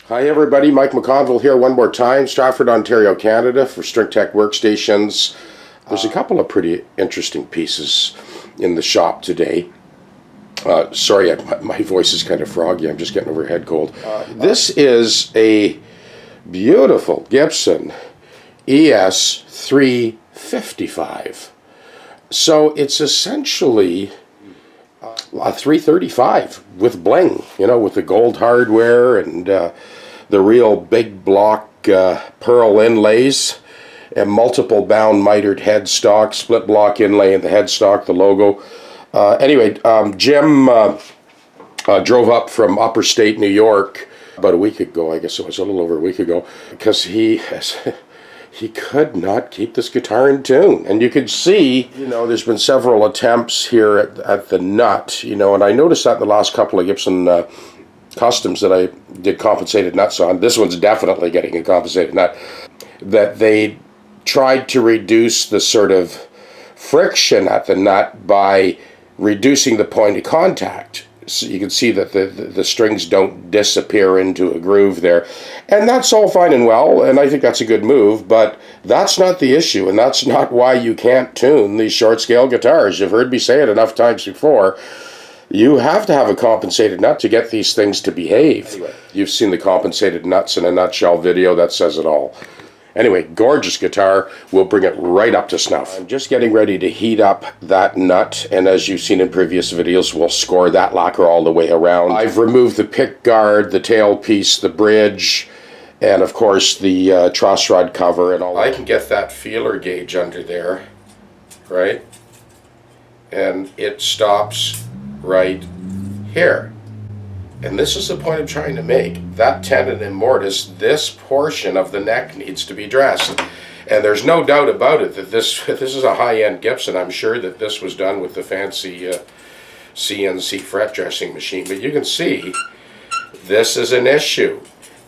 Hi everybody, Mike McConville here one more time, Stratford, Ontario, Canada for StringTechWorkstations. There's a couple of pretty interesting pieces in the shop today. Sorry, my voice is kind of froggy, I'm just getting over a head cold. This is a beautiful Gibson ES355. So it's essentially a 335 with bling, you know, with the gold hardware and the real big block pearl inlays and multiple bound mitered headstock, split block inlay in the headstock, the logo. Anyway, Jim drove up from upper state New York about a week ago, I guess it was a little over a week ago, because he could not keep this guitar in tune. And you could see, you know, there's been several attempts here at the nut, you know, and I noticed that in the last couple of Gibson customs that I did compensated nuts on. This one's definitely getting a compensated nut. That they tried to reduce the sort of friction at the nut by reducing the point of contact. So you can see that the strings don't disappear into a groove there. And that's all fine and well, and I think that's a good move, but that's not the issue, and that's not why you can't tune these short-scale guitars. You've heard me say it enough times before. You have to have a compensated nut to get these things to behave. Anyway, you've seen the compensated nuts in a nutshell video, that says it all. Anyway, gorgeous guitar. We'll bring it right up to snuff. I'm just getting ready to heat up that nut, and as you've seen in previous videos, we'll score that lacquer all the way around. I've removed the pick guard, the tailpiece, the bridge, and of course the truss rod cover and all. I can get that feeler gauge under there, right? And it stops right here. And this is the point I'm trying to make. That tendon and mortise, this portion of the neck needs to be dressed. And there's no doubt about it that this is a high-end Gibson. I'm sure that this was done with the fancy CNC fret dressing machine. But you can see this is an issue.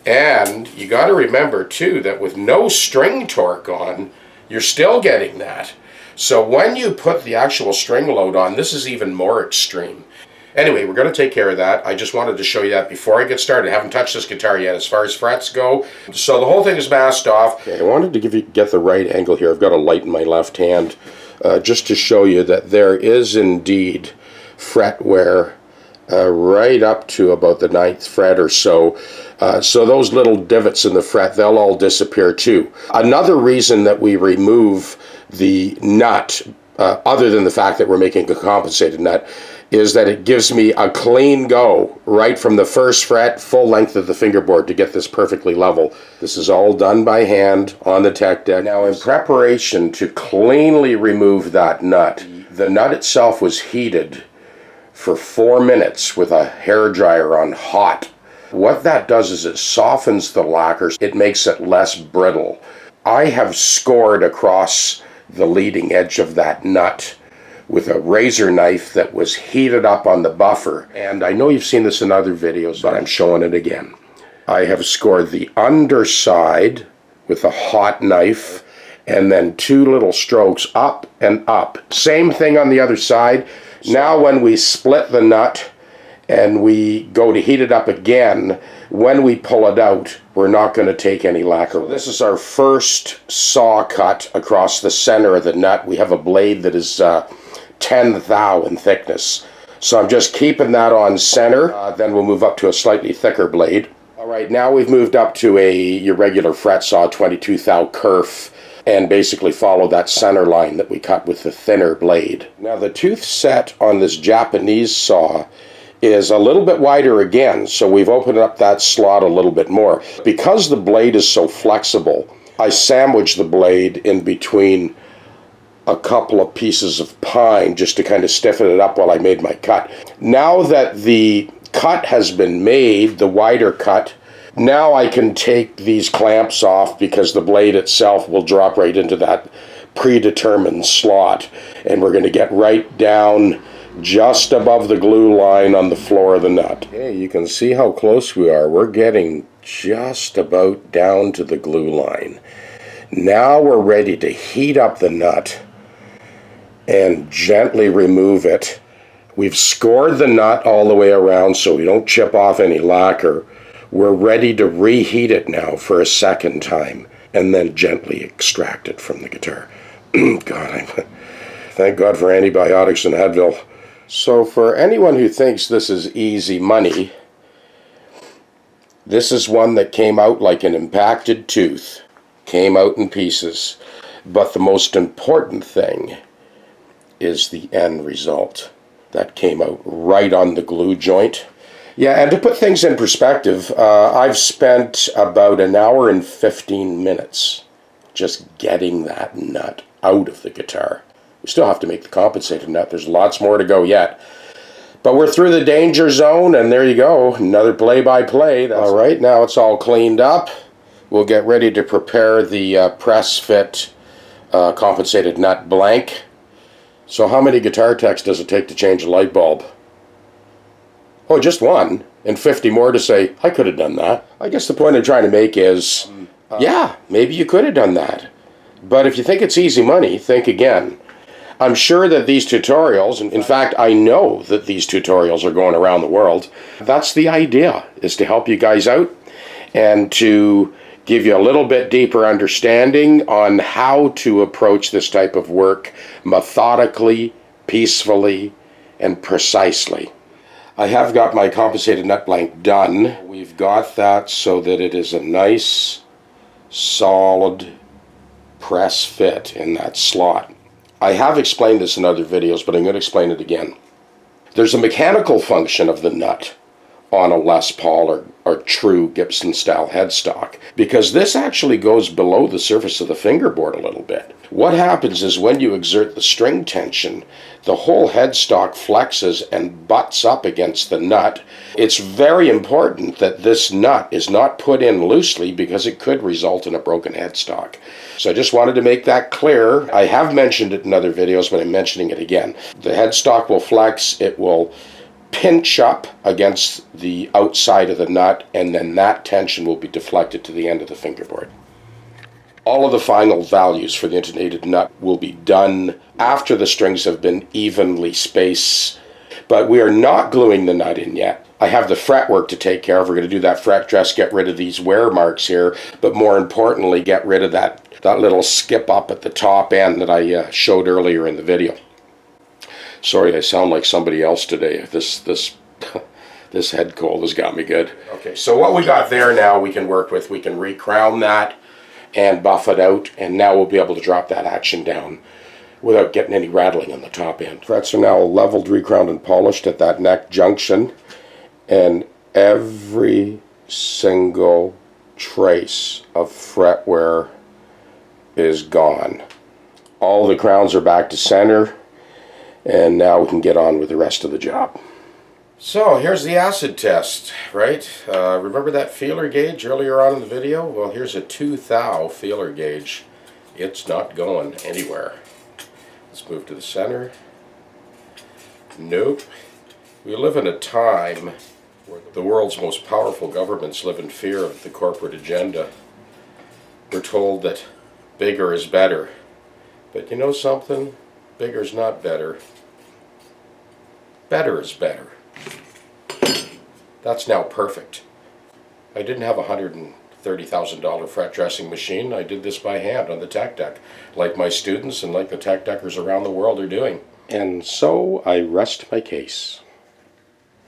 And you got to remember, too, that with no string torque on, you're still getting that. So when you put the actual string load on, this is even more extreme. Anyway, we're going to take care of that. I just wanted to show you that before I get started. I haven't touched this guitar yet as far as frets go. So the whole thing is masked off. Okay, I wanted to get the right angle here. I've got a light in my left hand just to show you that there is indeed fret wear right up to about the 9th fret or so. So those little divots in the fret, they'll all disappear too. Another reason that we remove the nut, other than the fact that we're making a compensated nut, is that it gives me a clean go right from the 1st fret, full length of the fingerboard to get this perfectly level. This is all done by hand on the tech deck. Now, in preparation to cleanly remove that nut, the nut itself was heated for 4 minutes with a hairdryer on hot. What that does is it softens the lacquer. It makes it less brittle. I have scored across the leading edge of that nut with a razor knife that was heated up on the buffer. And I know you've seen this in other videos, but I'm showing it again. I have scored the underside with a hot knife, and then 2 little strokes up and up. Same thing on the other side. Now when we split the nut and we go to heat it up again, when we pull it out, we're not going to take any lacquer. So this is our first saw cut across the center of the nut. We have a blade that is 10 thou in thickness. So I'm just keeping that on center. Then we'll move up to a slightly thicker blade. All right, now we've moved up to your regular fret saw, 22 thou kerf, and basically follow that center line that we cut with the thinner blade. Now the tooth set on this Japanese saw is a little bit wider again, so we've opened up that slot a little bit more. Because the blade is so flexible, I sandwiched the blade in between a couple of pieces of pine just to kind of stiffen it up while I made my cut. Now that the cut has been made, the wider cut, now I can take these clamps off because the blade itself will drop right into that predetermined slot, and we're going to get right down just above the glue line on the floor of the nut. Okay, you can see how close we are. We're getting just about down to the glue line. Now we're ready to heat up the nut and gently remove it. We've scored the nut all the way around so we don't chip off any lacquer. We're ready to reheat it now for a second time and then gently extract it from the guitar. Thank God for antibiotics and Advil. So for anyone who thinks this is easy money, this is one that came out like an impacted tooth, came out in pieces. But the most important thing is the end result. That came out right on the glue joint. Yeah, and to put things in perspective, I've spent about an hour and 15 minutes just getting that nut out of the guitar. We still have to make the compensated nut. There's lots more to go yet. But we're through the danger zone, and there you go. Another play-by-play. All right, now it's all cleaned up. We'll get ready to prepare the press fit compensated nut blank. So how many guitar techs does it take to change a light bulb? Oh, just one, and 50 more to say, I could have done that. I guess the point I'm trying to make is, yeah, maybe you could have done that. But if you think it's easy money, think again. I'm sure that these tutorials, in fact, I know that these tutorials are going around the world. That's the idea, is to help you guys out and to give you a little bit deeper understanding on how to approach this type of work methodically, peacefully, and precisely. I have got my compensated nut blank done. We've got that so that it is a nice, solid press fit in that slot. I have explained this in other videos, but I'm going to explain it again. There's a mechanical function of the nut on a Les Paul or true Gibson style headstock, because this actually goes below the surface of the fingerboard a little bit. What happens is when you exert the string tension, the whole headstock flexes and butts up against the nut. It's very important that this nut is not put in loosely because it could result in a broken headstock. So I just wanted to make that clear. I have mentioned it in other videos, but I'm mentioning it again. The headstock will flex, it will pinch up against the outside of the nut, and then that tension will be deflected to the end of the fingerboard. All of the final values for the intonated nut will be done after the strings have been evenly spaced, but we are not gluing the nut in yet. I have the fretwork to take care of. We're going to do that fret dress, get rid of these wear marks here, but more importantly, get rid of that little skip up at the top end that I showed earlier in the video. Sorry, I sound like somebody else today. This head cold has got me good. Okay, so what we got there now we can work with. We can recrown that and buff it out, and now we'll be able to drop that action down without getting any rattling on the top end. Frets are now leveled, recrowned, and polished at that neck junction, and every single trace of fret wear is gone. All the crowns are back to center, and now we can get on with the rest of the job. So here's the acid test, right? Remember that feeler gauge earlier on in the video? Well, here's a 2 thou feeler gauge. It's not going anywhere. Let's move to the center. Nope. We live in a time where the world's most powerful governments live in fear of the corporate agenda. We're told that bigger is better. But you know something? Bigger's not better. Better is better. That's now perfect. I didn't have a $130,000 fret dressing machine. I did this by hand on the tech deck, like my students and like the tech deckers around the world are doing. And so I rest my case.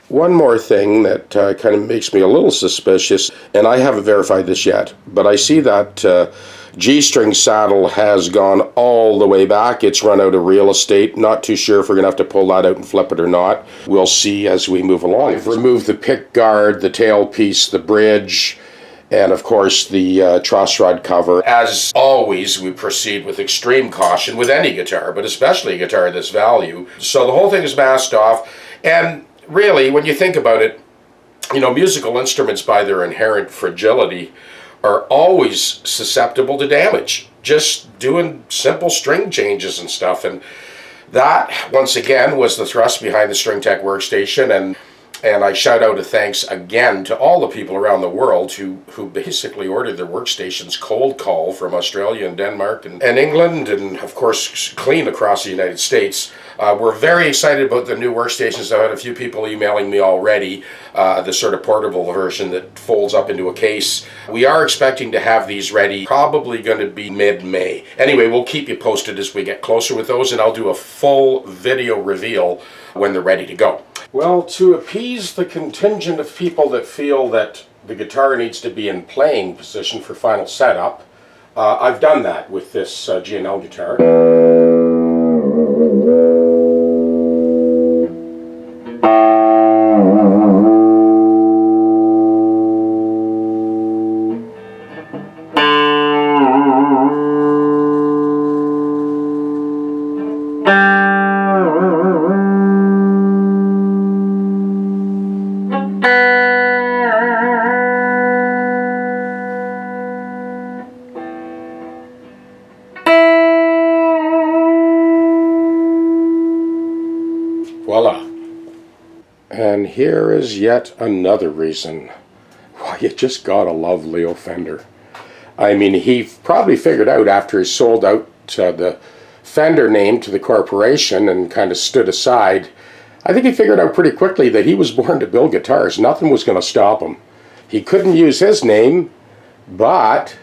One more thing that kind of makes me a little suspicious, and I haven't verified this yet, but I see that G-string saddle has gone all the way back. It's run out of real estate. Not too sure if we're going to have to pull that out and flip it or not. We'll see as we move along. I've removed the pick guard, the tail piece, the bridge, and of course the truss rod cover. As always, we proceed with extreme caution with any guitar, but especially a guitar of this value. So the whole thing is masked off, and really, when you think about it, you know, musical instruments by their inherent fragility are always susceptible to damage. Just doing simple string changes and stuff. And that, once again, was the thrust behind the StringTechWorkstation. And I shout out a thanks again to all the people around the world who basically ordered their workstations cold call from Australia and Denmark and England, and of course clean across the United States. We're very excited about the new workstations. I've had a few people emailing me already, the sort of portable version that folds up into a case. We are expecting to have these ready, probably going to be mid-May. Anyway, we'll keep you posted as we get closer with those, and I'll do a full video reveal when they're ready to go. Well, to appease the contingent of people that feel that the guitar needs to be in playing position for final setup, I've done that with this G&L guitar. Voila. And here is yet another reason why you just gotta love Leo Fender. I mean, he probably figured out after he sold out the Fender name to the corporation and kind of stood aside, I think he figured out pretty quickly that he was born to build guitars. Nothing was going to stop him. He couldn't use his name, but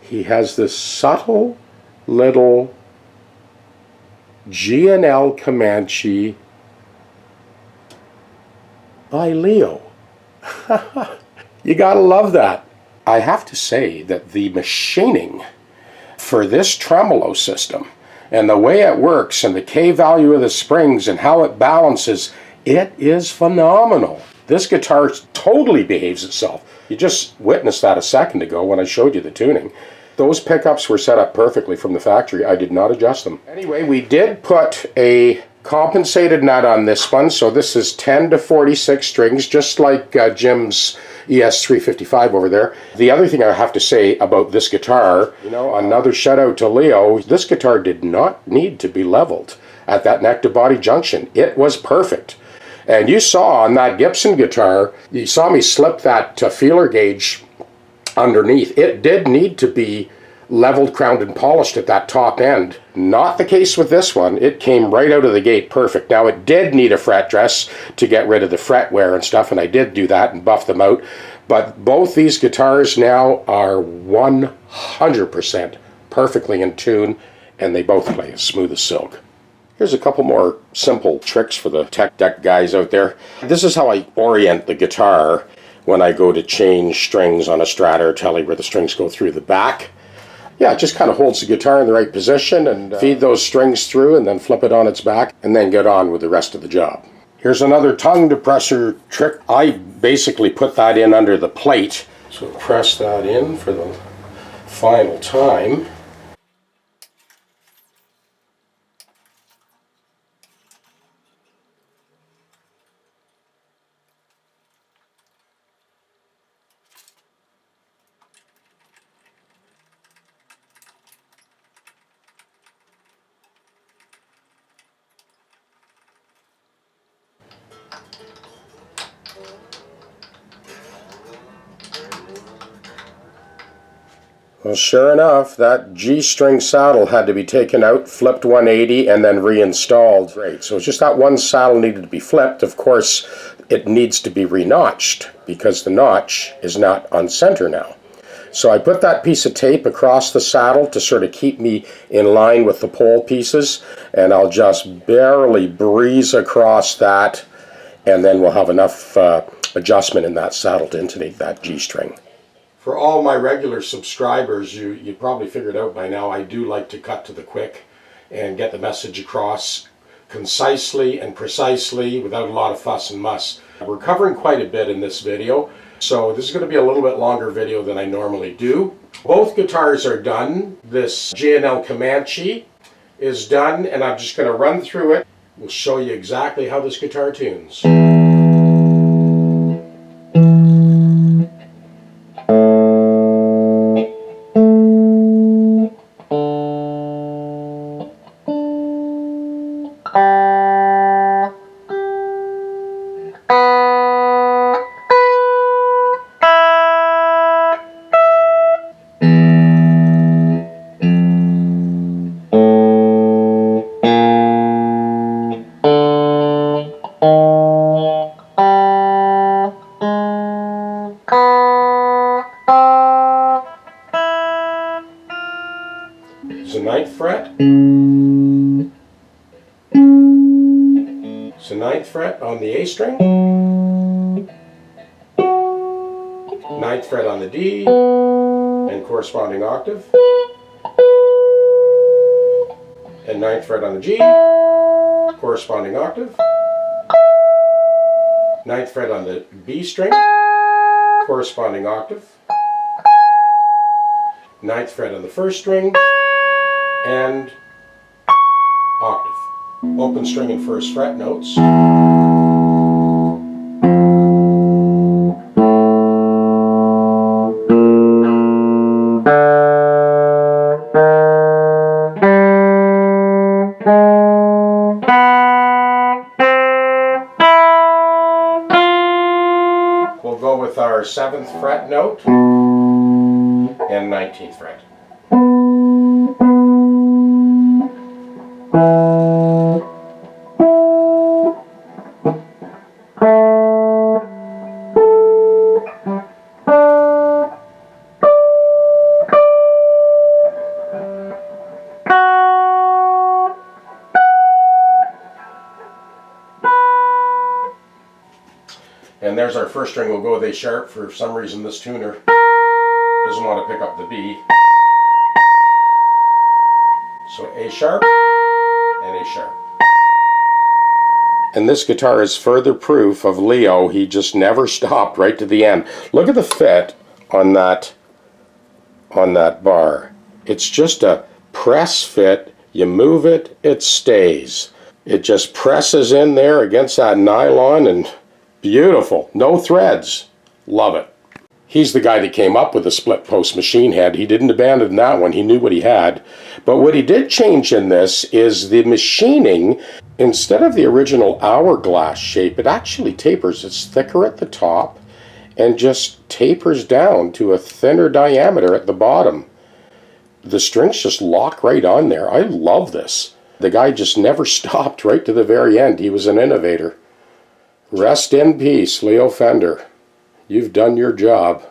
he has this subtle little G&L Comanche by Leo. You gotta love that. I have to say that the machining for this tremolo system and the way it works and the K value of the springs and how it balances, it is phenomenal. This guitar totally behaves itself. You just witnessed that a second ago when I showed you the tuning. Those pickups were set up perfectly from the factory. I did not adjust them. Anyway, we did put a compensated nut on this one, so this is 10 to 46 strings, just like Jim's ES355 over there. The other thing I have to say about this guitar, another shout out to Leo, this guitar did not need to be leveled at that neck to body junction. It was perfect. And you saw on that Gibson guitar, you saw me slip that feeler gauge underneath. It did need to be leveled, crowned, and polished at that top end. Not the case with this one. It came right out of the gate perfect. Now, it did need a fret dress to get rid of the fret wear and stuff, and I did do that and buff them out. But both these guitars now are 100% perfectly in tune, and they both play as smooth as silk. Here's a couple more simple tricks for the tech deck guys out there. This is how I orient the guitar when I go to change strings on a Strat or Tele where the strings go through the back. Yeah, it just kind of holds the guitar in the right position and feed those strings through and then flip it on its back and then get on with the rest of the job. Here's another tongue depressor trick. I basically put that in under the plate. So press that in for the final time. Well, sure enough, that G-string saddle had to be taken out, flipped 180, and then reinstalled. Great. So it's just that one saddle needed to be flipped. Of course, it needs to be re-notched because the notch is not on center now. So I put that piece of tape across the saddle to sort of keep me in line with the pole pieces, and I'll just barely breeze across that, and then we'll have enough adjustment in that saddle to intonate that G-string. For all my regular subscribers, you probably figured out by now, I do like to cut to the quick and get the message across concisely and precisely without a lot of fuss and muss. We're covering quite a bit in this video, so this is going to be a little bit longer video than I normally do. Both guitars are done. This G&L Comanche is done, and I'm just going to run through it. We'll show you exactly how this guitar tunes. 9th fret. So 9th fret on the A string. 9th fret on the D, and corresponding octave. And 9th fret on the G, corresponding octave. 9th fret on the B string, corresponding octave. 9th fret on the 1st string, and octave. Open string and 1st fret notes. We'll go with our 7th fret note and 19th fret. And there's our 1st string. We'll go with A sharp. For some reason this tuner doesn't want to pick up the B. So A sharp and A sharp. And this guitar is further proof of Leo. He just never stopped right to the end. Look at the fit on that bar. It's just a press fit. You move it, it stays. It just presses in there against that nylon, and beautiful. No threads. Love it. He's the guy that came up with the split post machine head. He didn't abandon that one. He knew what he had. But what he did change in this is the machining. Instead of the original hourglass shape, it actually tapers. It's thicker at the top and just tapers down to a thinner diameter at the bottom. The strings just lock right on there. I love this. The guy just never stopped right to the very end. He was an innovator. Rest in peace, Leo Fender. You've done your job.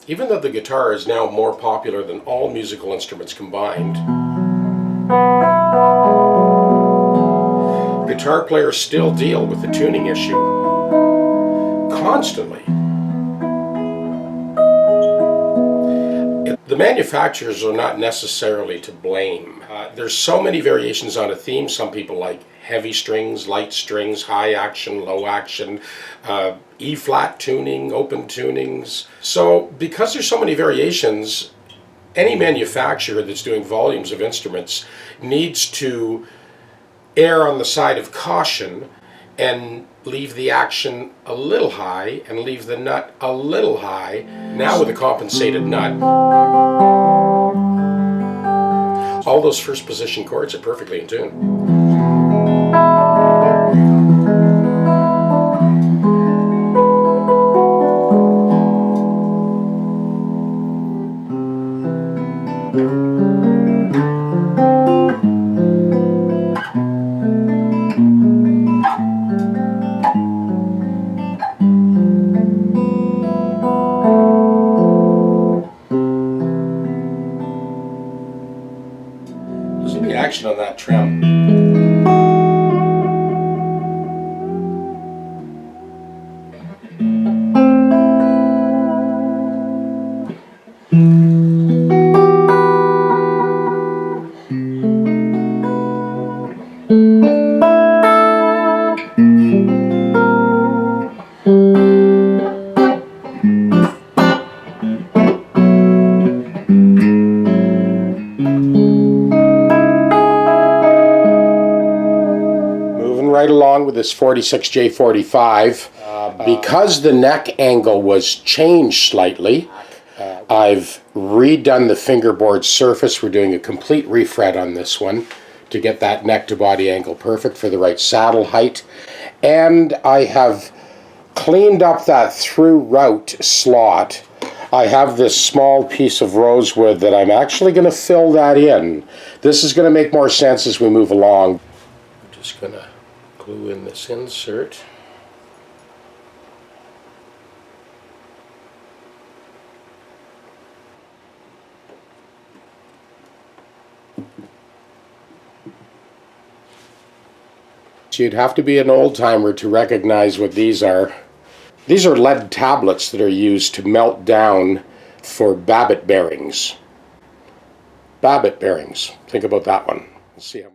Even though the guitar is now more popular than all musical instruments combined, guitar players still deal with the tuning issue constantly. The manufacturers are not necessarily to blame. There's so many variations on a theme. Some people like heavy strings, light strings, high action, low action, E-flat tuning, open tunings. So because there's so many variations, any manufacturer that's doing volumes of instruments needs to err on the side of caution and leave the action a little high and leave the nut a little high. Now with a compensated nut, all those first position chords are perfectly in tune. Listen to the action on that trim. Right along with this 46 J-45. Because the neck angle was changed slightly, I've redone the fingerboard surface. We're doing a complete refret on this one to get that neck to body angle perfect for the right saddle height. And I have cleaned up that through route slot. I have this small piece of rosewood that I'm actually going to fill that in. This is going to make more sense as we move along. I'm just going to glue in this insert. You'd have to be an old-timer to recognize what these are. These are lead tablets that are used to melt down for Babbitt bearings. Babbitt bearings. Think about that one. Let's see how